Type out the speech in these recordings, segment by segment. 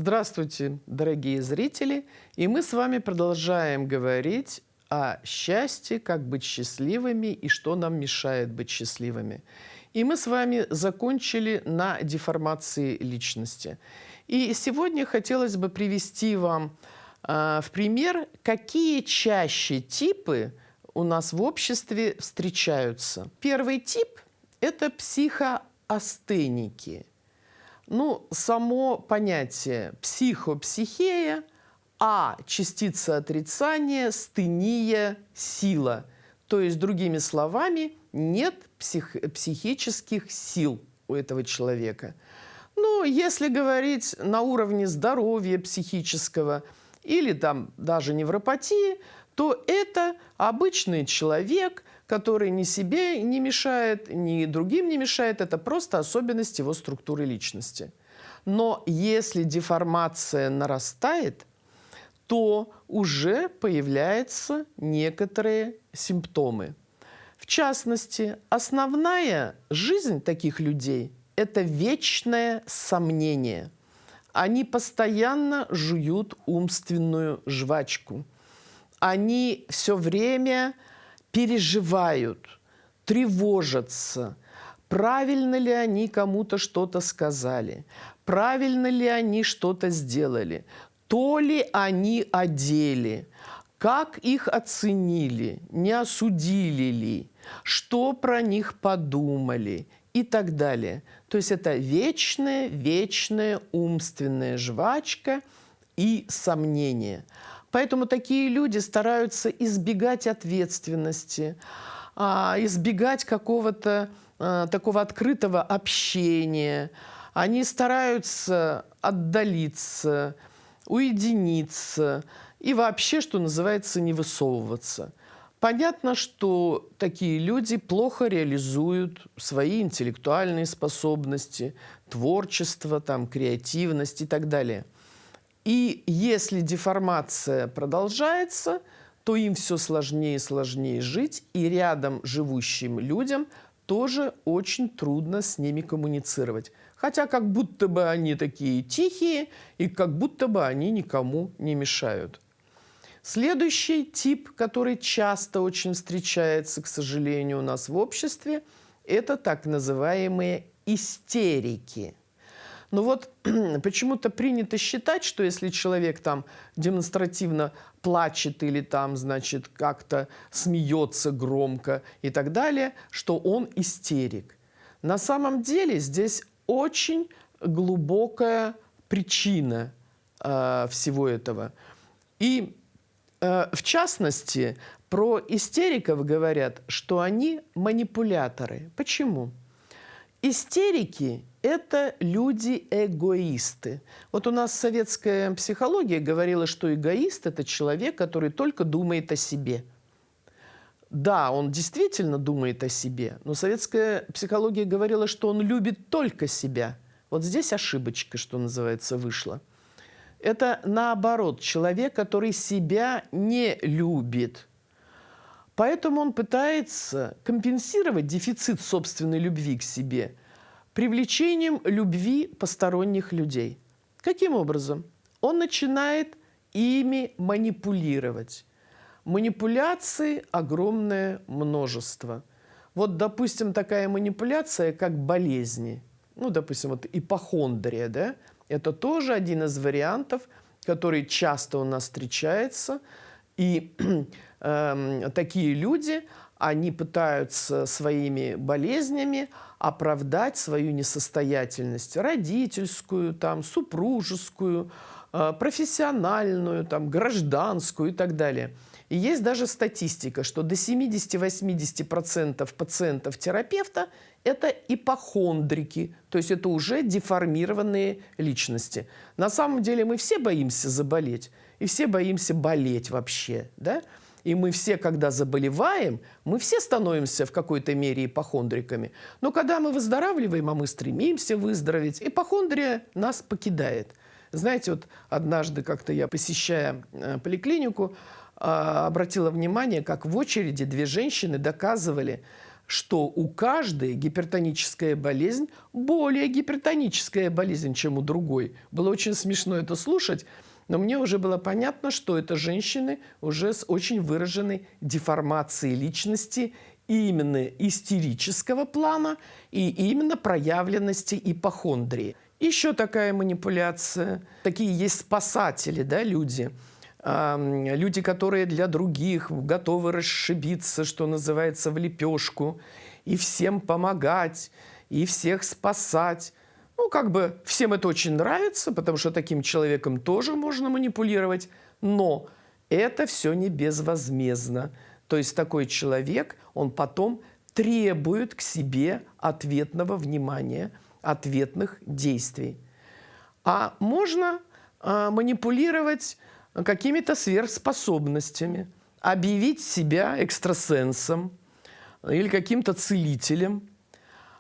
Здравствуйте, дорогие зрители! И мы с вами продолжаем говорить о счастье, как быть счастливыми и что нам мешает быть счастливыми. И мы с вами закончили на деформации личности. И сегодня хотелось бы привести вам в пример, какие чаще типы у нас в обществе встречаются. Первый тип – это психоастеники. Само понятие психо-психея, частица отрицания, стения, сила. То есть, другими словами, нет психических сил у этого человека. Если говорить на уровне здоровья психического или там даже невропатии, то это обычный человек, который ни себе не мешает, ни другим не мешает. Это просто особенность его структуры личности. Но если деформация нарастает, то уже появляются некоторые симптомы. В частности, основная жизнь таких людей – это вечное сомнение. Они постоянно жуют умственную жвачку. Они все время переживают, тревожатся, правильно ли они кому-то что-то сказали, правильно ли они что-то сделали, то ли они одели, как их оценили, не осудили ли, что про них подумали и так далее. То есть это вечная умственная жвачка и сомнения. Поэтому такие люди стараются избегать ответственности, избегать какого-то такого открытого общения. Они стараются отдалиться, уединиться и вообще, что называется, не высовываться. Понятно, что такие люди плохо реализуют свои интеллектуальные способности, творчество, креативность и так далее. И если деформация продолжается, то им все сложнее и сложнее жить, и рядом живущим людям тоже очень трудно с ними коммуницировать. Хотя как будто бы они такие тихие, и как будто бы они никому не мешают. Следующий тип, который часто очень встречается, к сожалению, у нас в обществе, это так называемые истерики. Почему-то принято считать, что если человек демонстративно плачет или как-то смеется громко и так далее, что он истерик. На самом деле здесь очень глубокая причина всего этого. И в частности, про истериков говорят, что они манипуляторы. Почему? Истерики – это люди-эгоисты. У нас советская психология говорила, что эгоист – это человек, который только думает о себе. Да, он действительно думает о себе, но советская психология говорила, что он любит только себя. Вот здесь ошибочка, что называется, вышла. Это наоборот, человек, который себя не любит. Поэтому он пытается компенсировать дефицит собственной любви к себе привлечением любви посторонних людей. Каким образом? Он начинает ими манипулировать. Манипуляций огромное множество. Допустим, такая манипуляция, как болезни. Допустим, ипохондрия, да? Это тоже один из вариантов, который часто у нас встречается. И такие люди, они пытаются своими болезнями оправдать свою несостоятельность родительскую, супружескую, профессиональную, гражданскую и так далее. И есть даже статистика, что до 70-80% пациентов терапевта – это ипохондрики, то есть это уже деформированные личности. На самом деле мы все боимся заболеть, и все боимся болеть вообще, да? И мы все, когда заболеваем, мы все становимся в какой-то мере ипохондриками. Но когда мы выздоравливаем, а мы стремимся выздороветь, ипохондрия нас покидает. Знаете, однажды как-то я, посещая поликлинику, обратила внимание, как в очереди две женщины доказывали, что у каждой гипертоническая болезнь более гипертоническая болезнь, чем у другой. Было очень смешно это слушать, но мне уже было понятно, что это женщины уже с очень выраженной деформацией личности именно истерического плана и именно проявленности ипохондрии. Еще такая манипуляция. Такие есть спасатели, да, люди. Люди, которые для других готовы расшибиться, что называется, в лепешку, и всем помогать, и всех спасать. Ну, как бы всем это очень нравится, потому что таким человеком тоже можно манипулировать, но это все не безвозмездно. То есть такой человек, он потом требует к себе ответного внимания, ответных действий. А можно манипулировать какими-то сверхспособностями, объявить себя экстрасенсом или каким-то целителем.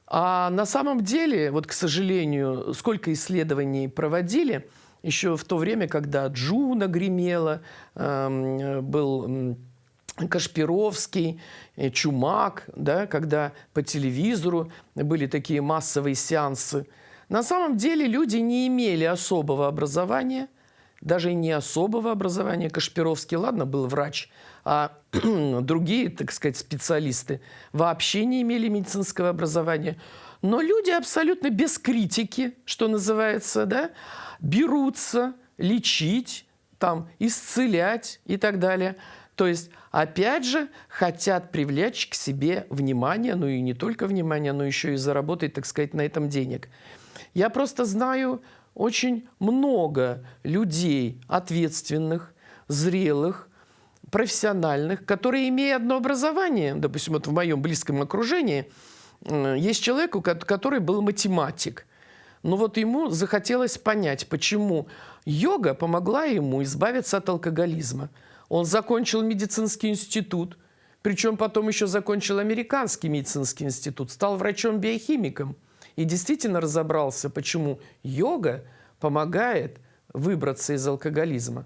А на самом деле, вот, к сожалению, сколько исследований проводили, еще в то время, когда Джуна гремела, был Кашпировский, Чумак, да, когда по телевизору были такие массовые сеансы. На самом деле люди не имели особого образования, даже и не особого образования. Кашпировский, ладно, был врач, а другие, так сказать, специалисты вообще не имели медицинского образования. Но люди абсолютно без критики, что называется, да, берутся лечить, там, исцелять и так далее. То есть, опять же, хотят привлечь к себе внимание, ну и не только внимание, но еще и заработать, так сказать, на этом денег. Я просто знаю очень много людей ответственных, зрелых, профессиональных, которые, имея одно образование, допустим, вот в моем близком окружении, есть человек, который был математик. Но вот ему захотелось понять, почему йога помогла ему избавиться от алкоголизма. Он закончил медицинский институт, причем потом еще закончил американский медицинский институт, стал врачом-биохимиком и действительно разобрался, почему йога помогает выбраться из алкоголизма.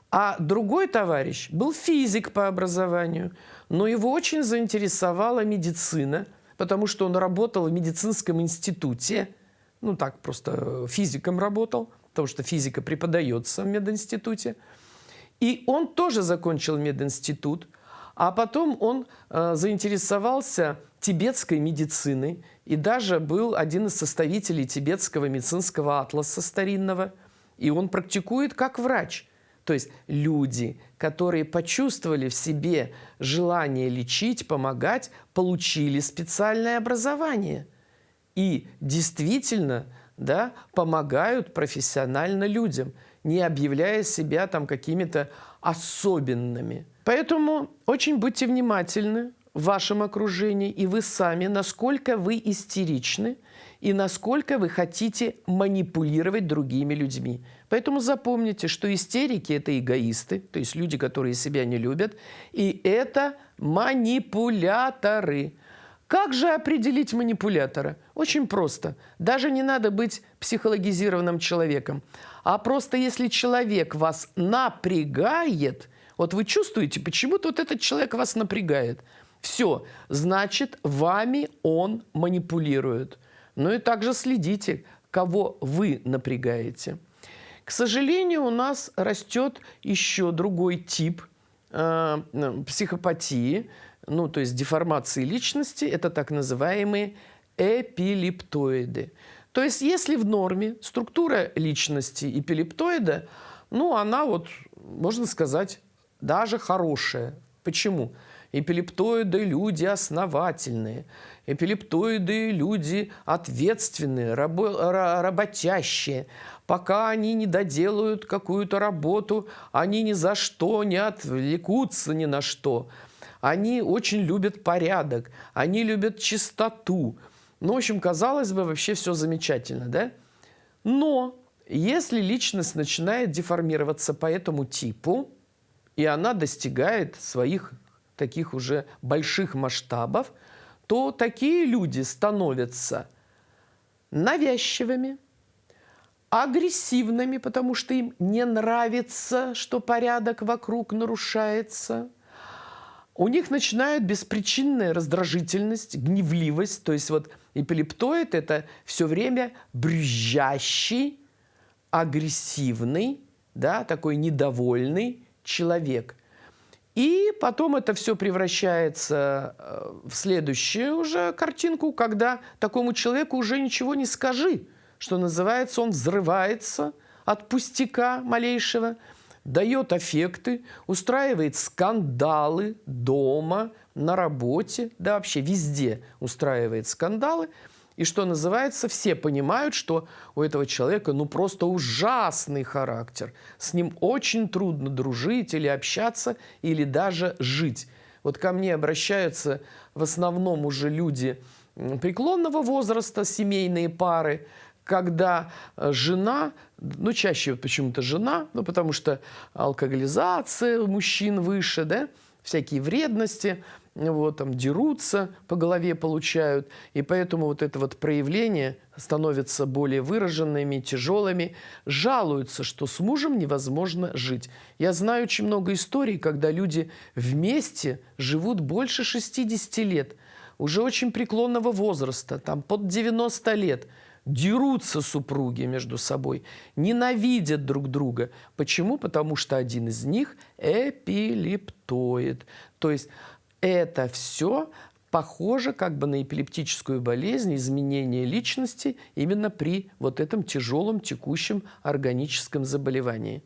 А другой товарищ был физик по образованию, но его очень заинтересовала медицина, потому что он работал в медицинском институте, ну так просто физиком работал, потому что физика преподается в мединституте. И он тоже закончил мединститут, а потом он заинтересовался тибетской медициной и даже был один из составителей тибетского медицинского атласа старинного. И он практикует как врач. То есть люди, которые почувствовали в себе желание лечить, помогать, получили специальное образование. И действительно, да, помогают профессионально людям, не объявляя себя там какими-то особенными. Поэтому очень будьте внимательны в вашем окружении и вы сами, насколько вы истеричны и насколько вы хотите манипулировать другими людьми. Поэтому запомните, что истерики – это эгоисты, то есть люди, которые себя не любят, и это манипуляторы. Как же определить манипулятора? Очень просто. Даже не надо быть психологизированным человеком. А просто если человек вас напрягает, вот вы чувствуете, почему-то вот этот человек вас напрягает. Все, значит, вами он манипулирует. Ну и также следите, кого вы напрягаете. К сожалению, у нас растет еще другой тип психопатии, ну, то есть деформации личности, это так называемые эпилептоиды. То есть если в норме структура личности эпилептоида, ну, она вот, можно сказать, даже хорошая. Почему? Эпилептоиды – люди основательные, эпилептоиды – люди ответственные, работящие. Пока они не доделают какую-то работу, они ни за что не отвлекутся ни на что. Они очень любят порядок, они любят чистоту. Ну, в общем, казалось бы, вообще все замечательно, да? Но если личность начинает деформироваться по этому типу, и она достигает своих таких уже больших масштабов, то такие люди становятся навязчивыми, агрессивными, потому что им не нравится, что порядок вокруг нарушается, У них начинает беспричинная раздражительность, гневливость. То есть вот эпилептоид – это все время брюзжащий, агрессивный, да, такой недовольный человек. И потом это все превращается в следующую уже картинку, когда такому человеку уже ничего не скажи, что называется, он взрывается от пустяка малейшего, дает аффекты, устраивает скандалы дома, на работе, да вообще везде устраивает скандалы. И что называется, все понимают, что у этого человека ну просто ужасный характер. С ним очень трудно дружить или общаться, или даже жить. Вот ко мне обращаются в основном уже люди преклонного возраста, семейные пары, когда жена, ну чаще почему-то жена, ну потому что алкоголизация у мужчин выше, да, всякие вредности, вот, там, дерутся, по голове получают, и поэтому вот это вот проявление становятся более выраженными, тяжелыми, жалуются, что с мужем невозможно жить. Я знаю очень много историй, когда люди вместе живут больше 60 лет, уже очень преклонного возраста, там, под 90 лет, дерутся супруги между собой, ненавидят друг друга. Почему? Потому что один из них эпилептоид. То есть это все похоже как бы на эпилептическую болезнь, изменение личности именно при вот этом тяжелом текущем органическом заболевании.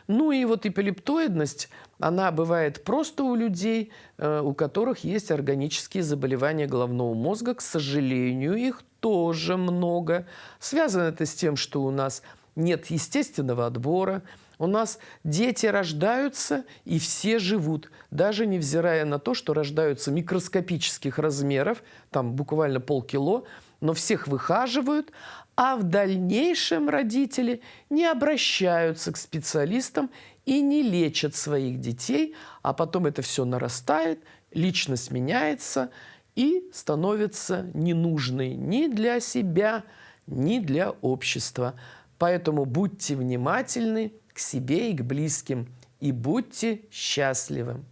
Ну и вот эпилептоидность, она бывает просто у людей, у которых есть органические заболевания головного мозга. К сожалению, их тоже много. Связано это с тем, что у нас нет естественного отбора, у нас дети рождаются и все живут, даже невзирая на то, что рождаются микроскопических размеров, там буквально полкило, но всех выхаживают, а в дальнейшем родители не обращаются к специалистам и не лечат своих детей, а потом это все нарастает, личность меняется и становится ненужной ни для себя, ни для общества. Поэтому будьте внимательны к себе и к близким, и будьте счастливы.